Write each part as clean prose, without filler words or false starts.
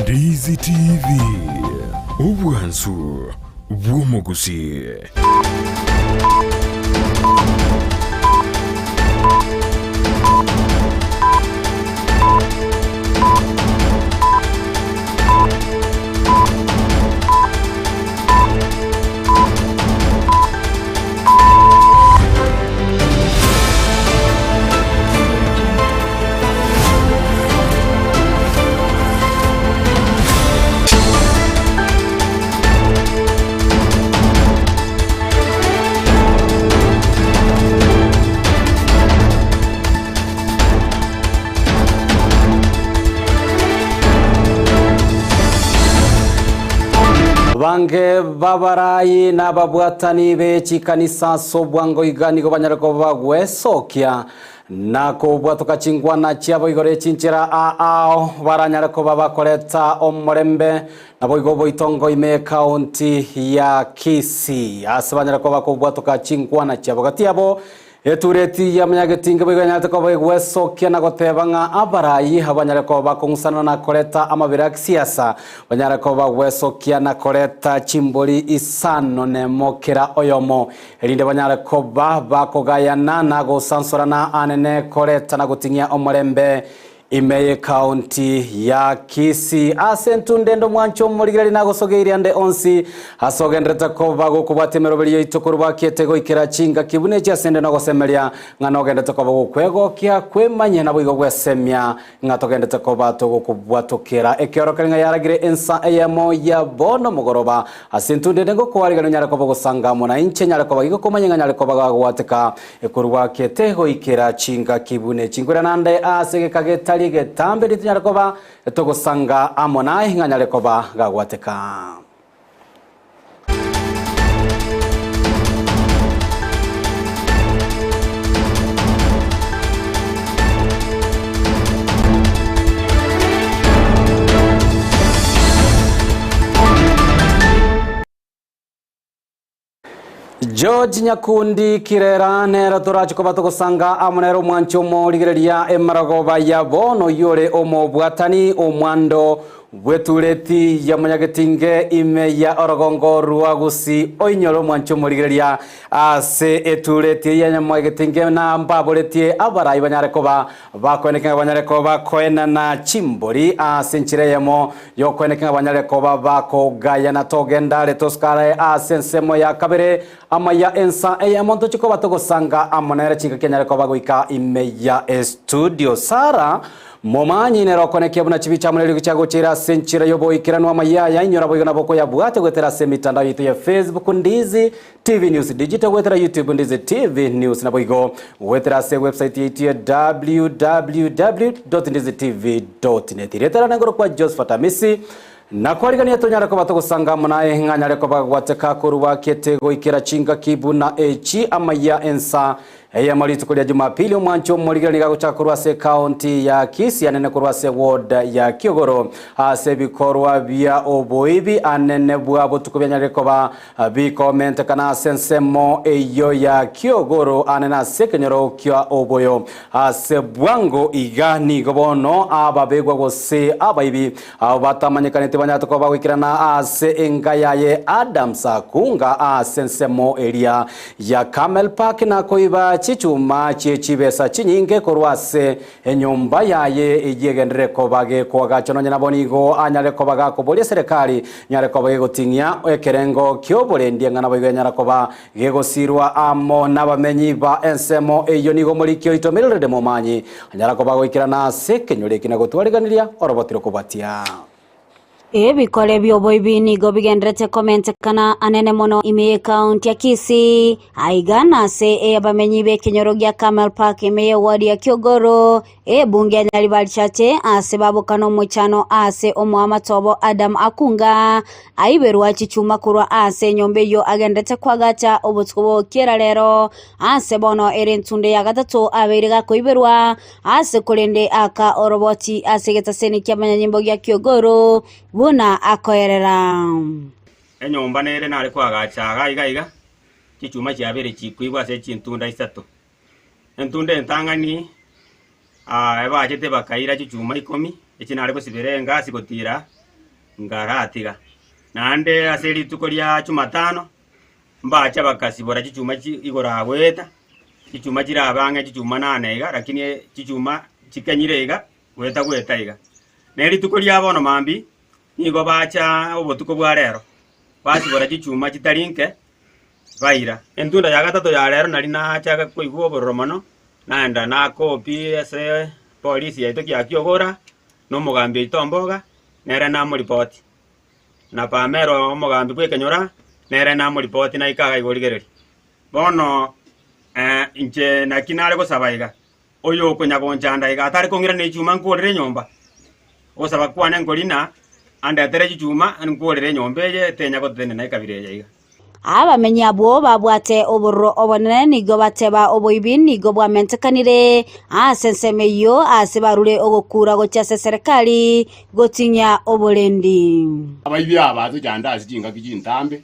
Ndizi TV Ubwansu Gusii. Bange babarayi n'ababwatani b'eki kanisa sobwango iganigo banyarako bagwesokia nako bwatoka chingwana cyabo igore cinchira ao baranyarako babakoreta omurembe nabo igobo itongo ime county ya Kisii asabanyarako bakobwatoka chingwana cyabo gatiabo etureti ya munyagetinga biganyatako bagwesokia nagotebanga abarayi abanyarako bakongusana na koreta amabira siasa banyarako bagwesokia na koreta chimbori isano nemokera oyomo elinde banyarako bakogayana na gosansorana anene koreta na gutingia omurembe Imeye County ya Kisii asentundendo mwancho murigari nagosogeiri ande onsi hasogendreta ko bago kubatemero beliyo itokurwa ketego ikira chinga kibune cha sende nagosemeria nganogendeta ko bago kwego kya kwemanye nabo igo gwesemya ngatogendeta ko bato kubwatokera ekyorokenga yaragire ENSA EYEMO ya bono mugoroba asentundendo ko warigano nyara ko bago sangamo na inche nyara ko bago komanye nyara ko bago wateka ekurwa ketego ikira chinga kibune chingura nande asege kagetali getambe litinyarakoba etogosanga amona inganyalekoba gagwateka George Nyakundi kirera nera toracho ko batogosanga amonero mwancho mo ligereria emaragoba ya bono yore omo bwatani omwando bwetureti ya munyagetinge ime ya orogongo ruwa Gusii oinyoro mwancho mo ligereria ase etureti ya munyagetinge na mbaboletie abarayi banyarekoba bakweneka banyarekoba koena na chimbori asenchireyemo yokweneka banyarekoba bakogaya na togenda letoskare asensemo ya kabere AMAYIA ENSA EYEMO ntochiko batogosanga amonera chinga kenyarekoba goika ime ya studio Sara MOMANYI nero konekia buna chibicha muneli kuchago chira senchira yobo ikirano AMAYIA ya inyora boiga na boko ya bwate gwetera semitandao yitu ya Facebook Ndizi TV News Digital gwetera YouTube Ndizi TV News na boigo gwetera se website yitu ya www.ndizitv.net retera nangoro kwa JOSPHAT AMISI na kwarigania tonyara ko batogosanga munaye nganyare ko bagwateka kuruba ketego ikira chinga kibuna echi AMAYIA ENSA EYEMO litukulia Jumapili mwancho murigani gaguchakurwa se county ya Kisii anene kurwa se ward ya Kiogoro ase bikorwa bia oboibi anene bwabo tukubanyare ko ba bi comment kana sensemo eyo ya Kiogoro anena sekenyoro kya oboyo ase bwango igani gobono ababegwa gose abaibi abatamanyekane banyato ko bagwikirana ase engayaye Adam Sakunga asensemo area ya Camel Park na koiba chichuma chibesa chinyinge korwase enyumba yaye iyegendere ko bage ko gachono nyana bonigo anyare ko baga ko boli serikali nyare ko bage gotinya ekerengo kyobole ndiengana boigo nyara ko ba gegosirwa amo nabamenyi ba ensemo eyo nigo muri kyo itomerere de MOMANYI anyara ko bago ikirana sekenyore kinagotwariganiria orobotiro kubatia Ebikole byoboibi nigo bigendrete komente kana anene mono Imeye County ya Kisii aigana se abamenyi be kinyoro gya Camel Park Imeye ward ya Kiogoro bunge nyali balchate ase babukano muchano ase omwamatobo Adam Akunga aiberwa chichuma kurwa ase nyombe yo agendrete kwagacha obutsubo kera lero ase bono erentunde ya gatatu aberiga koiberwa ase kolende aka oroboti ase getaseni kyamanyimbo gya Kiogoro buna akoerera enyomba nere nare kwagacha iga chichuma cyabere chikwibwa se chintunda isato entunda entangani eba chete bakaira chichuma ikomi echinare kosiberenga sikotira ngagatiga nande ase rituko ria Jumatano mbacha bakasibora chichuma igora gweta chichuma chirabange chichuma nane iga lakini chichuma chikanyire iga gweta iga na rituko ria bono mambi nigo bacha obotuko bwa rero basibora chichuma chitarinke baira entunda ya gatatu ya rero nari nachaga kuigwa bororomono naenda na kopi ase polisi yaito kia kiogora no mugambi itomboga nere na mo report na pamero mugambi kwekenyora nere na mo report na ikaga igorigereri bono inche na kinare go sabaiga oyo konyagonjanda iga atari kongira ne chuma nkorere nyomba osaba kwane ngorina anda tere chuma nkorere nyombe ye tenya go tene na ikabire iga abamenyi abo babwate oboro obonene nigo bateba oboibi nigo bwamentekanire asensemeyo asebarure ogokura gochase serikali gotinya oborendi abaibi abazo janda asijinga kijintambe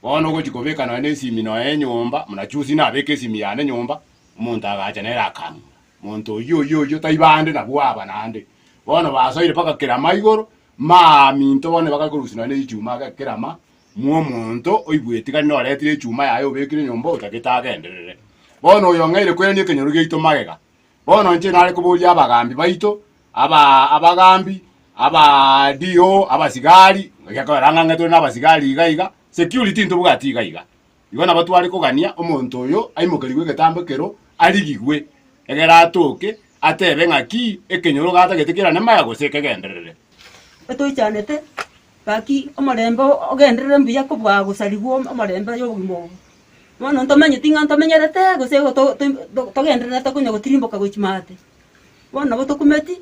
bono gochikobekana ne simino enyomba munachusi na beke simiyane nyomba umuntu agacha nera akamu muntu yo taibande na bwaba nande bono basoire paka kerama igoro minto bone bakakurusina ne ichuma kerama muntu oibwetikana no retire chuma yayo bekire nyomba utakitagenderere bono uyo ngaire kwenye kenyoruge ito magega bono nje nare kuburia abagambi baito abagambi dio abasigari yakaranga to nabasigari iga security ntubugati iga igona batwari kugania omuntu uyo aimokerigwe getambekero arigigwe egera atoke atebe ngaki ekenyoro gata getikira nemaga gosekegenderere etoichanete baki omorembo ogenderere mbuya kubwa gusarigwo omorembo yobugimo mono ntomenye tinga ntomenyerete gusego togenderere tokunya gotirimboka gochimate bono botokumeti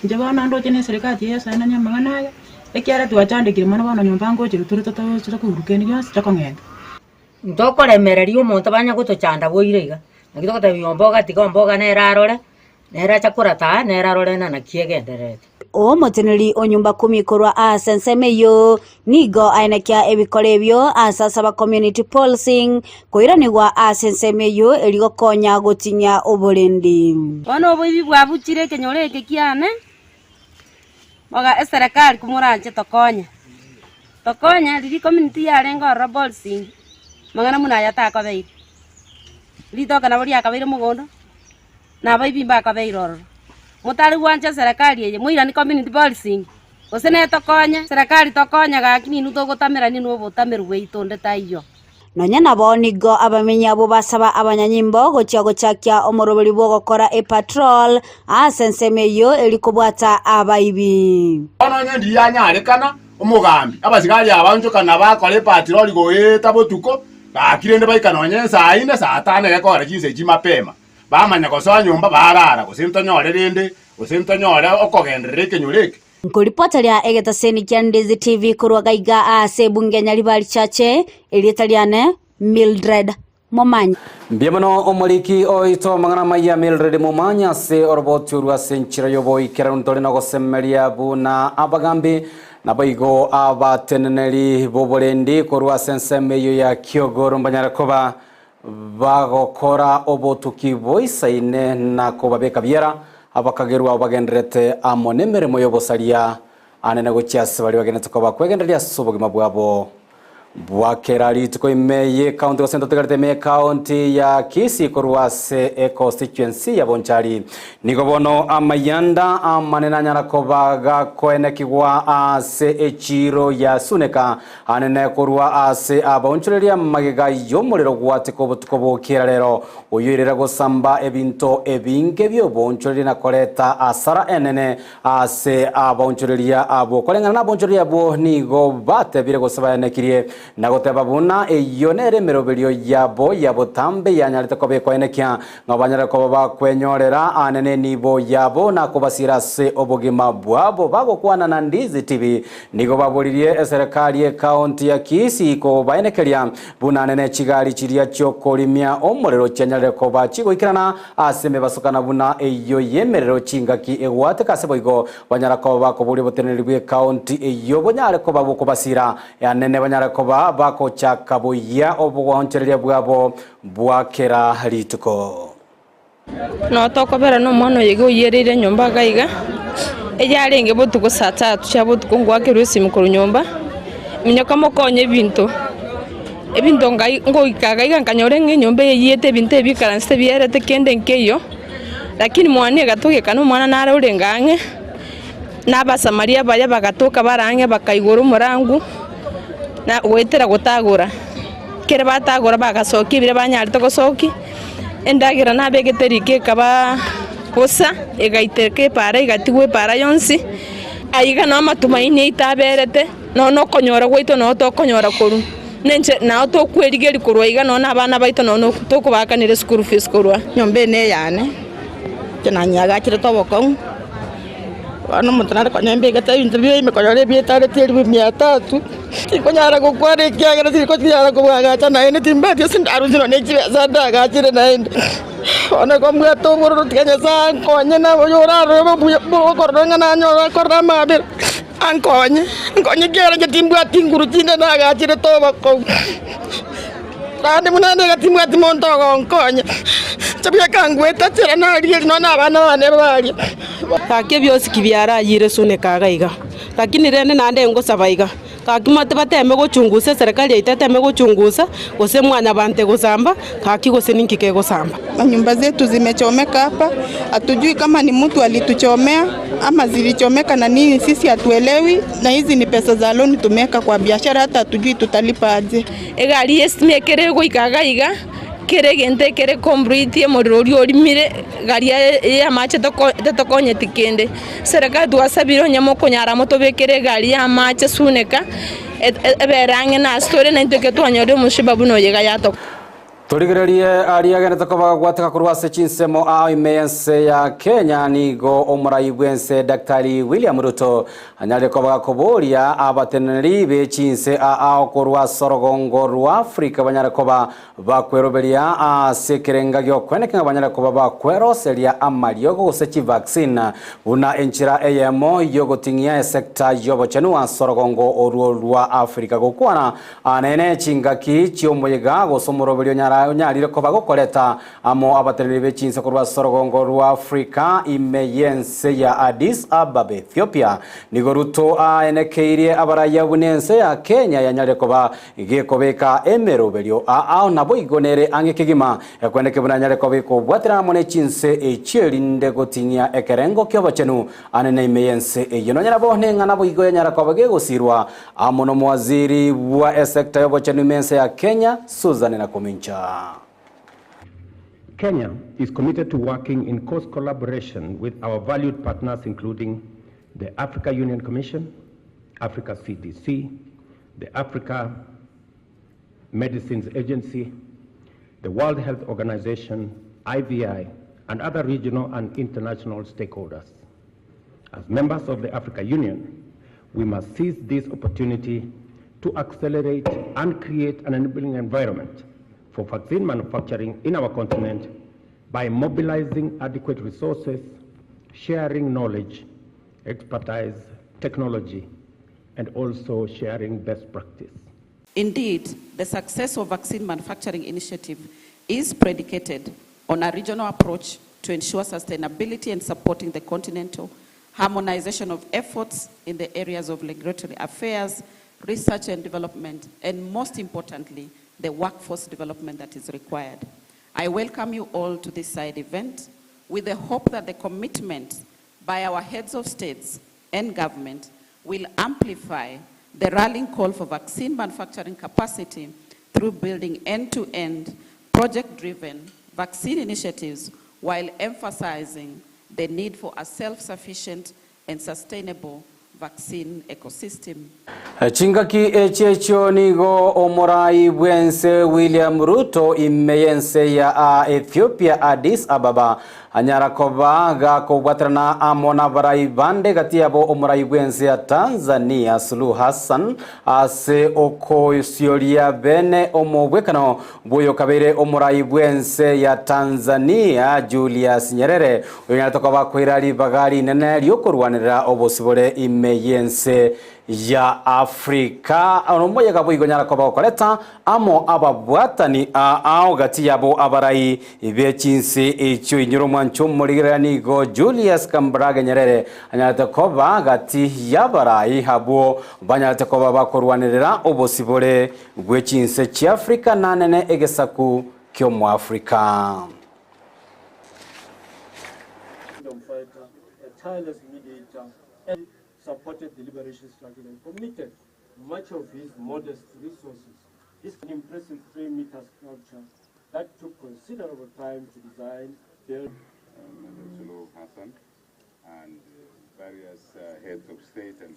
nje bana ndo chene serikali ya sana nyamanganaga ekiara twachandikire mono bana nyomba ngochiro turi toto kurukeni byose takongenda ndokoremereria omonto banya gotochanda boirega nakitoko tabiyomboga tikomboga nerarore nera chakurata nerarore na nakiegenderete o moteneri onyumba 10 korwa asensemeyo nigo ainekia ebikorebyo asasaba community policing koiranigwa asensemeyo erigokonya gotinya oborendi bono oboibi bwabuchire kenyoreke kiane moga serikali kumuranje tokonya riri community yarenga policing magana muna yataka beire litoka na bori akabeire mugondo na baibi mbaka beiroro mutari gwanja serikali ye muira ni community policing osene tokonya serikali tokonya gakini nuto gotamera ni nubo tamerwe itonde taiyo nonya nabo nigo abamenyi abo basaba abanyanyimbo gochakia omoroberi bwo gokora patrol asensemeyo elikobwata abaibi ono nyendi yanyarekana umugambi abasigari abanjo kana bakore patrol goeta botuko bakirende baikanonye saa 4 saa 5 yakora kinse jimapema bamanya gosoa nyomba barara gusintonyore rende gusintonyore okogenderere kenyoreke nkuripota ria egetaseni kia Ndizi TV kurwa gaiga ase bunge nyaribari chache elitaliane Mildred Momanyi Biamono omoliki oito mangana maya Mildred Momanyi ase oroboti urwa senchira yobo ikera ntole na gosemeria buna abagambi nabaigo abateneneri boborendi kurwa sensemeyo ya Kiogoro Mbanyarakoba bagokora obotuki boisaine na kobabeka biera abakagerwa bagenderete amonemeremo yobosaria anene gochiase bali bagenete ko bakwegenderia sobogima bwabo bwakerari tuko imeye county of Central Tegarte county ya Kisii korwase constituency ya Bonchari nigobono amayanda amanena nyarakoba gakoenekigwa ase echiro ya suneka anene korwa ase abonchoreria magega yomorero gwate ko bukera rero uyirira gosamba ebinto ebinge byo bonchoreri na koleta asara enene ase abonchoreria abo kolengana na bonchoreria abo nigo batebire gosaba nekirie nagoteba buna eyonere meroberio yabo yabotambe yanyarite ko bekoenekia ngabanyara ko bakwenyorera anene nibo yabo na kubasira se obogima bwabo bagokwana na Ndizi TV nigo baburirie serikali ya county ya Kisii ko baenekeria buna anene chigali chiria cyo kolimia omorero cyanyarire ko bachigoikirana aseme basukana buna eyo yemerero chingaki egwate kaseboigo banyara ko bakoburi botenerirwe county eyo bonyare ko baboko basira anene banyara ko bako chakaboya obugwanchereria bwabo bwakera rituko no tokobera no mono yego yerire nyomba gaiga Ejarenge botuko saa 3 cha botuko ngwake rusi mukuru nyomba. Minyoka mokonye bintu. Ebintu ngoikaga igankanyore nyomba yete bintu ebikaranste bierete kende nkeyo. Lakini mwana gatoke kana mwana nara urengange. N'abasamaria baya bagatoka barange bakaigura umurangu na wetera gutagura kere batagura bagasoki bire banyarite gosoki endagira nabegeterike kaba kosa egaitereke para igatigwe para yonsi aiga no matumaini itaberete no konyora gweito no tokonyora koru nenche na to kwerigeri kurwa iga no abana baito no tokubakanire school fees kurwa nyombe ne yane kinanyaga kire toboko ano mutana kwa nyambe gata interview imekonyore bietare tiri 300 ikonyara gokware kiagera tiri kotiara kubwaga chana ene timbadio sindaru zino nechiwe sanda gachire naende ona komwe to buru tikanya san konye na yoraro bo koronga na nyora korama ber ankonye gera jetimbwa tinguru chinde na gachire to bako ande munane gatimwa timonto konye chabya kangweta tira na riel no na bana bane bali kake byosi kibyara yire sune kagaiga lakini rene nande ngo sabaiga kakimate bateme gochunguza serikali itateme gochunguza gose mwana bante gosamba kaki gose ninkike gosamba. Nyumba zetu zimechomeka hapa, hatujui kama ni mtu alituchomea ama zilichomeka na nini, sisi hatuelewi, na hizi ni pesa za loan tumeka kwa biashara, hata hatujui tutalipa aje. Egari estimate kere goikagaiga kere gente kere complete morori orimire gari ya mache tokonye tikende serikali twasabiro nyamo konyara moto bekere gari ya mache suneka eberange na story na ntoke twanyore mushibabu no yega yato Turigererie ariagene tokobaga gwataka kurwase chinsemo AMAYIA ya Kenya nigo omurai bwense Daktari William Ruto anyale kobaga koboria abateneri be chinse kurwa sorogongo rwa Afrika banyale koba bakweroberia sekerenga gyo kweneka banyale koba bakweroseria amalio gosechi vaccine una enchira EYEMO yogotingia sector yobochenu sorogongo rwa Afrika gokwana anene chingaki chiomoyega gosomoroberio nyara nyarire ko bagokoreta amo abateneri bechinse kurwa sorogongo rwa Afrika EYEMO ya Addis Ababa Ethiopia nigo Ruto aenekeire abaraya bunense ya Kenya yanyare koba igekobeka emeroberio nabo igonere angekigima ekwendeke bunanyare kobeko bwatira mone chinse echirinde gotinya ekerengo kyobachenu anene EYEMO yino nyarabo nenga nabo igoya nyara kobage gosirwa amono mwaziri wa sector yobochenu EYEMO ya Kenya Susan na Komincha. Kenya is committed to working in close collaboration with our valued partners including the Africa Union Commission, Africa CDC, the Africa Medicines Agency, the World Health Organization, IVI, and other regional and international stakeholders. As members of the Africa Union, we must seize this opportunity to accelerate and create an enabling environment for vaccine manufacturing in our continent by mobilizing adequate resources, sharing knowledge, expertise, technology, and also sharing best practice. Indeed, the success of vaccine manufacturing initiative is predicated on a regional approach to ensure sustainability and supporting the continental harmonization of efforts in the areas of regulatory affairs, research and development, and most importantly, the workforce development that is required. I welcome you all to this side event with the hope that the commitment by our heads of states and government will amplify the rallying call for vaccine manufacturing capacity through building end-to-end project-driven vaccine initiatives while emphasizing the need for a self-sufficient and sustainable vaccine ecosystem. Chingaki echecho nigo omorai bwense William Ruto EYEMO ya Ethiopia Addis Ababa anyara koba ga kobwatrana amona barai bande gatiabo omorai bwense ya Tanzania Suluhu Hassan ase okoyosioria bene omobwekano boyo kabere omorai bwense ya Tanzania Julius Nyerere unyara tokoba kwirali bagari nene lyokorwanira obosibore EYEMO ya Afrika onomoya gabuigo nyara koba okoreta amo ababwatani ao gati yabo abarai ibechinse echo inyoro mwancho murigirani go Julius Kambarage Nyerere anyarate koba gati yabarai habo banyarate koba bakorwanirira obosibore bwechinse chi Afrika nanene egesaku kyo mu Afrika. Supported the liberation struggle and committed much of his modest resources. This is an impressive 3-meter sculpture that took considerable time to design, build. Hassan and various heads of state and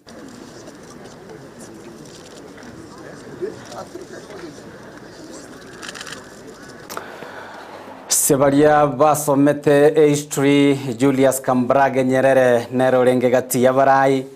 Sebaria basomete history Julius Kambarage Nyerere nero renge gati yabarai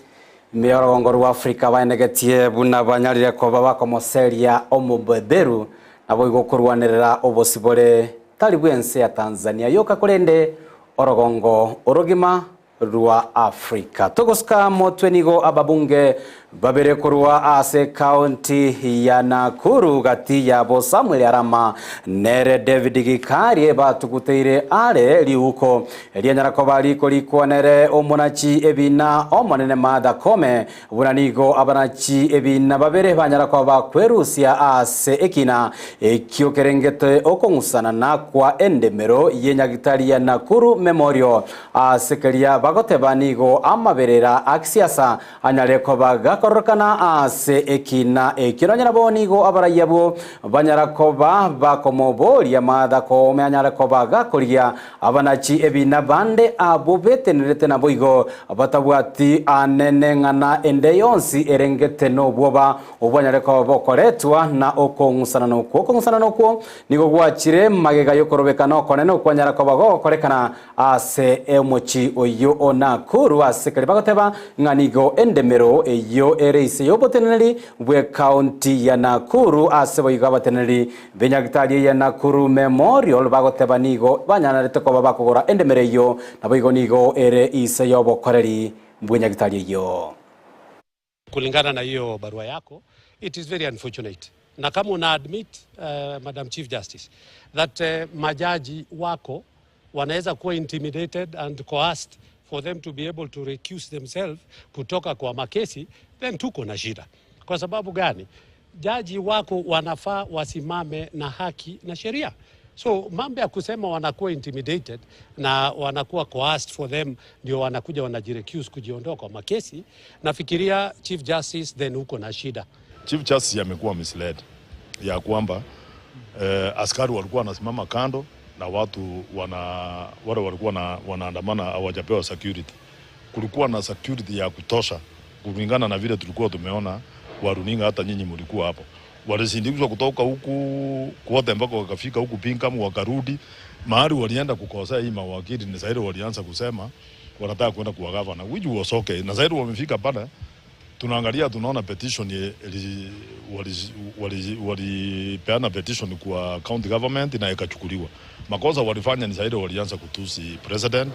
meorongo wa Afrika banegetie buna banyarire ko baba moseria omubeberu abo igokurwanirira obosibore tali bwense ya Tanzania yoka kurende orogongo orogima rwa Afrika togoska motwenigo ababunge babere kurwa ase county ya Nakuru gati ya bo Samuel Arama nere David Gikari batuguteire are liuko elianyara ko bali kolikuonere omunachi ebina omonene mada kome bunanigo abanachi ebina babere banyara ko bakwerusia ase ekina ekyo kerengete okongusana na kwa endemero yenyagitari ya Nakuru Memorial ase kelia bagote banigo amaberera aksiasa anyare ko bagakorokana ase ekina ekironyera bonigo abarayabo banyara ko bakomobori ya mada ko meanyara ko bagakoria abanachi ebina bande abobetenerete na boigo abatabwati anene ngana ende yonsi erengete no bwoba obanyare ko bokoretwa na okongusana no nigo gwachire magega yokorobekana okonene kwanyara ko bagokorekana ase emochi oyo Nakuru asekali bagoteba nganigo endemero eyo ereise yoboteneri bwe county ya Nakuru asebo yigabateneri benyagitari ya Nakuru Memorial bagoteba nigo banyanarete ko babakogora endemero eyo naboigo nigo ere ise yobokoreri bwenyagitari yo. Kulingana na hiyo barua yako, it is very unfortunate. Na kama una admit Madam Chief Justice that majaji wako wanaweza kuwa intimidated and coerced for them to be able to recuse themselves kutoka kwa makesi, then tuko na shida. Kwa sababu gani? Jaji wako wanafaa wasimame na haki na sheria. So mambo ya kusema wanakuwa intimidated na wanakuwa coerced for them ndio wanakuja wanajirecuse kujiondoa kwa makesi, nafikiria Chief Justice then uko na shida. Chief Justice amekuwa misled ya kwamba askari walikuwa wanasimama kando na watu wale walikuwa wanaandamana hawajapewa security. Kulikuwa na security ya kutosha kulingana na vile tulikuwa tumeona kwa runinga, hata nyinyi mlikuwa hapo. Walisindikizwa kutoka huku kote mpaka wakafika huku Pinkham wakarudi. Mahali walienda kukosea hii mawakili ni zaidi walianza kusema wanataka kwenda kwa governor, which was okay. Na zaidi wamefika pale tunaangalia tunaona petition walipeana petition kwa county government na ikachukuliwa. Makosa walifanya ni zaidi walianza kutusi president,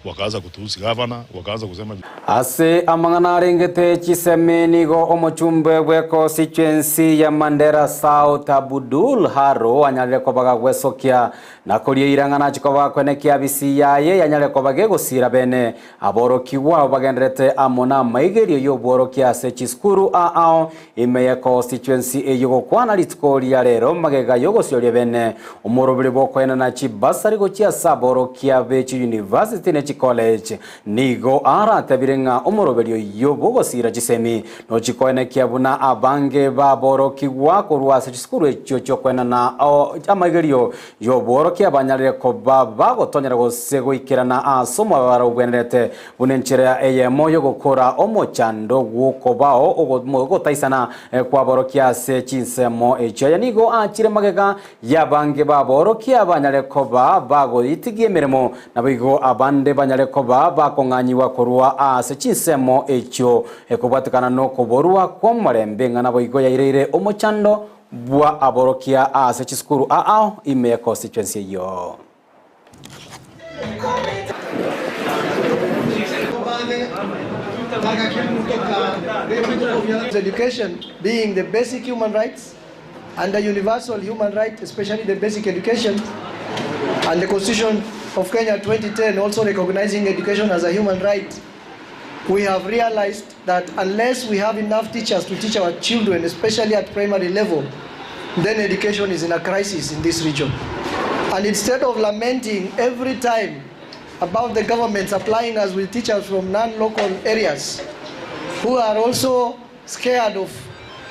wakaanza kutusi governor, wakaanza kusema ase amangana rengete chisemenigo omochumbe bwe constituency ya Mandera South Abdul Haro anyale ko bagagwesokia na korie irangana chikoba kwenekia bisi yaye yanyale ko bagegosira bene aborokiwa bagendrete amona maigerio yo borokia se chiskuru ao imeye constituency eyogo kwana litkoria rero magega yogosyo bene umurobire bokwena na chibasari go chia saborokia bechi university ne college nigo ara tabirenga umoroberio yobogosira gisemi no chikoene kiabuna abange baboroki wako ruase chiskuru echo chokwena na amagerio yoboroki abanyarire ko bagotonyera gosego ikirana asomo barogwenrete bunenchere ya EYEMO yo gukora omochando guko bao ogotaisana kwa borokia se chinsemo echo yanigo achire magega yabange baboroki abanyarire ko bago itigie miremo nabigo abande banyare ko bakonganyiwa kurwa ase chinsemo echo ekubatikana no kuborwa kwa marembe ngana boigo yairire omochando bwa aborokia ase chiskuru ao ime constituency yo. Education being the basic human rights and the universal human right, especially the basic education, and the Constitution of Kenya 2010 also recognizing education as a human right, we have realized that unless we have enough teachers to teach our children, especially at primary level, then education is in a crisis in this region. And instead of lamenting every time about the government supplying us with teachers from non-local areas who are also scared of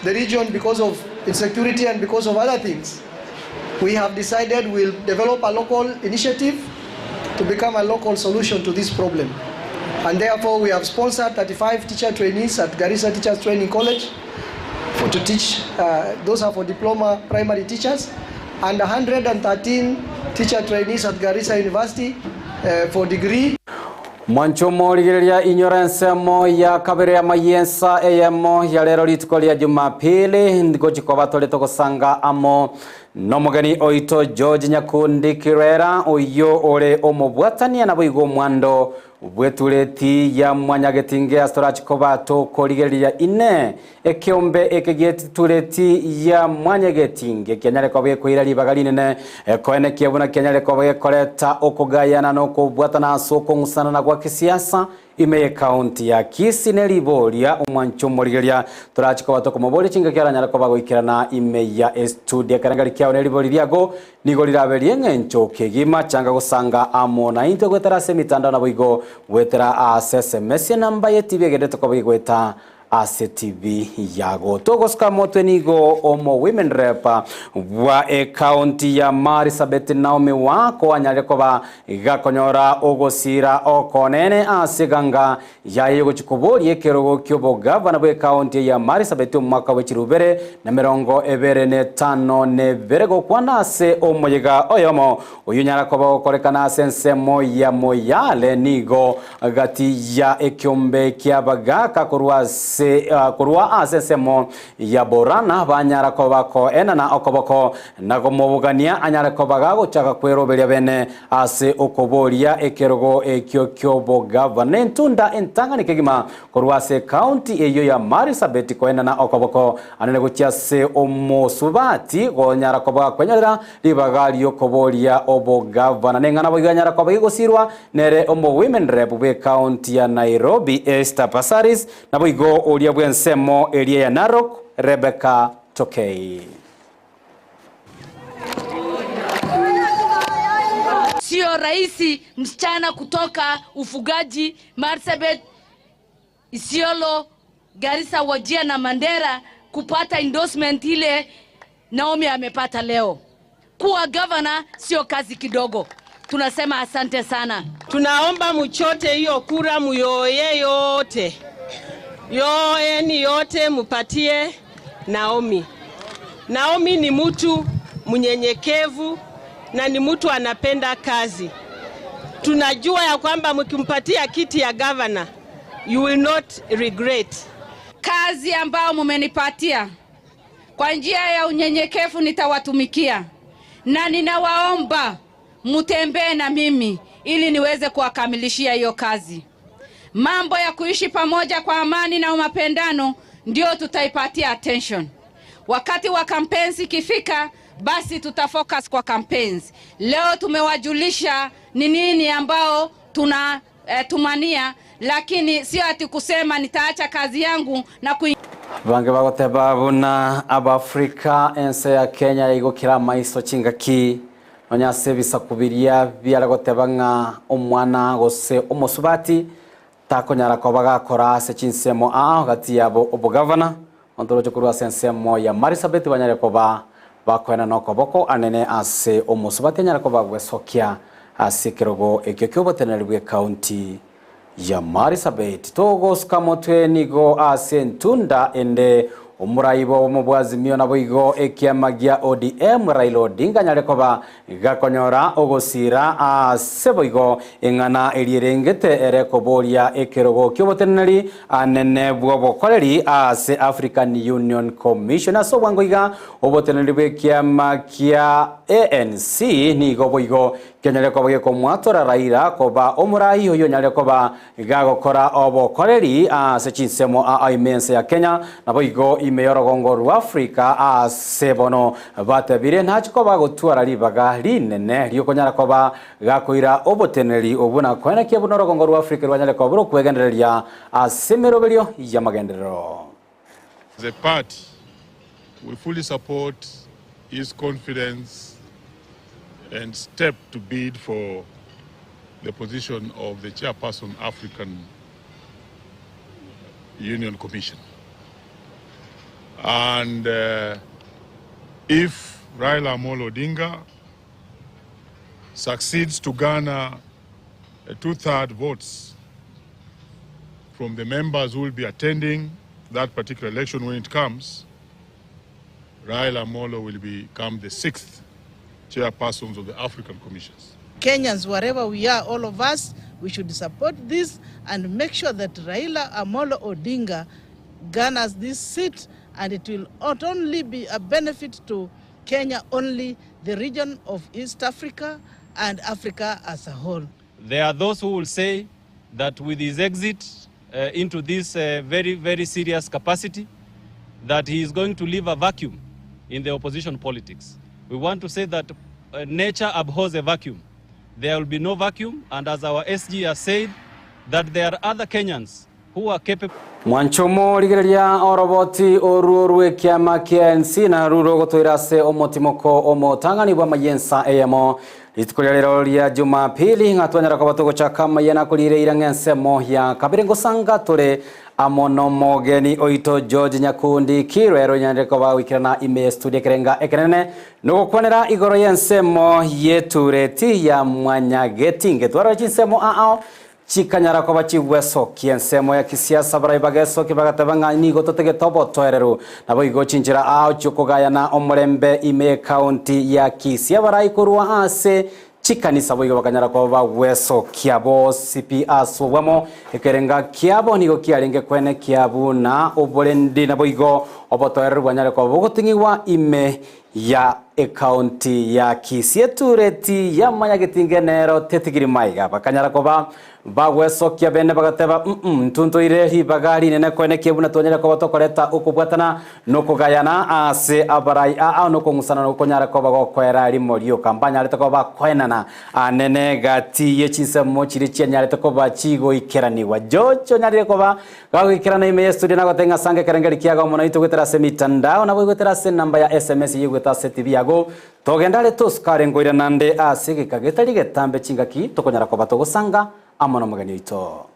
the region because of insecurity and because of other things, we have decided we'll develop a local initiative to become a local solution to this problem. And therefore we have sponsored 35 teacher trainees at Garissa Teachers Training College to teach, those are for diploma primary teachers, and 113 teacher trainees at Garissa University for degree. Mwanchomo ligireria ignorance mo ya kabere ya mayensa EYEMO ya lero lituko lya Jumapili ndiko batoleta kusanga amo nomugeni oito George Nyakundi Kirera oyo ole omubwatania na bwigo mwando bwetuleti ya mwanyagetinge astorachikobato koligeria ine ekiombe ekegeti tuleti ya mwanyagetinge kenyale kwa kwira libagalini koene kiebuna kenyale kwa koleta okugayana no kubwatana soko ngusana na kwa kisiasa Imeye County ya Kisii nelibolia omwanchomo ligeria turachikobato komobole chinga nyala kwa goikirana Imeya studio kangali kyao neliboliriago nigoliraberie ngencho kegima changa gusanga amona into gwetara semitanda na bwigo wetera SMS namba ye TV gedete ko bwigweta ACTV yago togoska motenigo omo women rep wa county ya Marsabit Naomi wako anyale koba gakonyora ogosira okonene asiganga yayo chikobori ekerogo kyobo gavana bwe county ya Marsabit mwaka wechirubere na 25 ne berego kwanase omoyega oyomo uyunyala koba okorekana sensemo ya moyale nigo gati ya ekyombe kyabagaka korwase kurwa asesemo ya borana banyara kobako enana okoboko nagomobugania anyara kobaga chaka kweroberia bene ase okoboria ekerogo ekyokyo bogavana ntunda entangani kegima kurwa se county eyo ya Marsabit ko enana okoboko anene gochiase omosubati gonyara kobaga kwenyera libagali okoboria obogavana nengana boganyara kobaga gosirwa nere omo women rep be county ya Nairobi Esther Pasaris naboigo olia bwensemo elia ya Narok Rebecca Tokei. Sio rahisi msichana kutoka ufugaji Marsabit, Isiolo, Garissa, Wajir na Mandera kupata endorsement ile Naomi amepata leo. Kuwa governor sio kazi kidogo. Tunasema asante sana. Tunaomba mchote hiyo kura muyoye yote. Yoeni yote mupatie Naomi. Naomi ni mtu mnyenyekevu na ni mtu anapenda kazi. Tunajua ya kwamba mkimpatia kiti ya governor, you will not regret. Kazi ambao mumenipatia kwa njia ya unyenyekevu nitawatumikia, na ninawaomba mutembee na mimi ili niweze kuwakamilishia hiyo kazi. Mambo ya kuishi pamoja kwa amani na mapendano ndio tutaipatia attention. Wakati wa campaigns ikifika, basi tutafocus kwa campaigns. Leo tumewajulisha ni nini ambao tumania, lakini sio ati kusema nitaacha kazi yangu na bange bagoteba buna abafrika ENSA ya Kenya igokira maiso chingaki onyase bisakubiria byaragoteba nga omwana gose omosubati takonyara ko bagakora se chinsemo hagati yabo obugavana ondoro kurwa sensemo ya Marsabit banyare ko bakwena nokoboko anene ase omosubati nyara ko bagwesokia ase kerogo ekyo botenelwe county ya Marsabit togos kamotwe nigo ase ntunda ende omuraibo omubwazimio na boigo ekiamagia ODM Raila Odinga nyare koba gakonyora ogosira ase boigo engana elierengete erekoboria ekerogo kyoboteneri anene bwobokoreri ase African Union Commission so wangoiga oboteneri bekiamagia ANC nigo boigo kenyare ko bage ko mwatora Raila ko ba omurai hoyo nyare ko ba gagokora obokoreri ase chinsemo AMISI ya Kenya na boigo imeyorogongo rwa Africa sebono batabire ntachiko bagotwara libaga linene lyokonyara ko ba gakoira oboteneri obuna kwena ke bunorogongo rwa Africa rwanyare ko buro kwegendereria asemerobelio ya magenderero. As a party, we fully support his confidence and step to bid for the position of the chairperson African Union Commission. And if Raila Amolo Odinga succeeds to garner 2/3 votes from the members who will be attending that particular election when it comes, Raila Amolo will become the 6th chairpersons of the African Commissions. Kenyans, wherever we are, all of us, we should support this and make sure that Raila Amolo Odinga garners this seat, and it will not only be a benefit to Kenya, only the region of East Africa and Africa as a whole. There are those who will say that with his exit into this very, very serious capacity, that he is going to leave a vacuum in the opposition politics. We want to say that nature abhors a vacuum. There will be no vacuum, and as our SG has said, that there are other Kenyans who are capable. Mwanchomo ligereria oroboti orurwe kiama KNC na ruro gotoirase omotimoko omotangani bwa mayensa EYEMO litukulia lero lia Jumapili ngatwanyara kwa batogo chaka mayena kulire irangensemo ya kabirengo sanga tore amono mogeni oito George Nyakundi kirero nyandeko ba wikirana ime studio kerenga ekenene nuko kwanera igoro yensemo yetureti ya mwanyageti ngetwara chinsemo ao chikanyara kwa bachiweso kiensemo ya kisiasa baraibageso kibagatebanga nigo totege tobo toereru nabo igo chinjira ao chukogayana omurembe ime county ya Kisii baraikurwa ase chikanisa boigo bakanyara kwa baweso kiabo CPS wamo ekerenga kiabo nigo kiarenge kwene kiabu na oborendi nabo igo obotoereru banyara kwa bogotingiwa ime ya county ya Kisii tureti ya manyagetingenero tetigiri maiga bakanyara kwa bagweso kia bene bagateba ntunto irehi bagari nene kwene kiebuna tonyera ko batokoreta ukubwatana no kugayana ase abarai no kungusana no konyara ko bagokwera rimoriyo kampanya arete ko bakwenana anene gati yechinsemo chiri chianyarete ko bachigo ikeraniwa jocho nyarire ko ba gagikerana ime studio na gotenga sange kerengeri kiaga mona itugwetera se mitandao na bwetera se namba ya SMS yigweta se TV yago togendale tuskare ngoira nande ase gikageta ligetambe chingaki tokonyara ko batogosanga amono magani ito.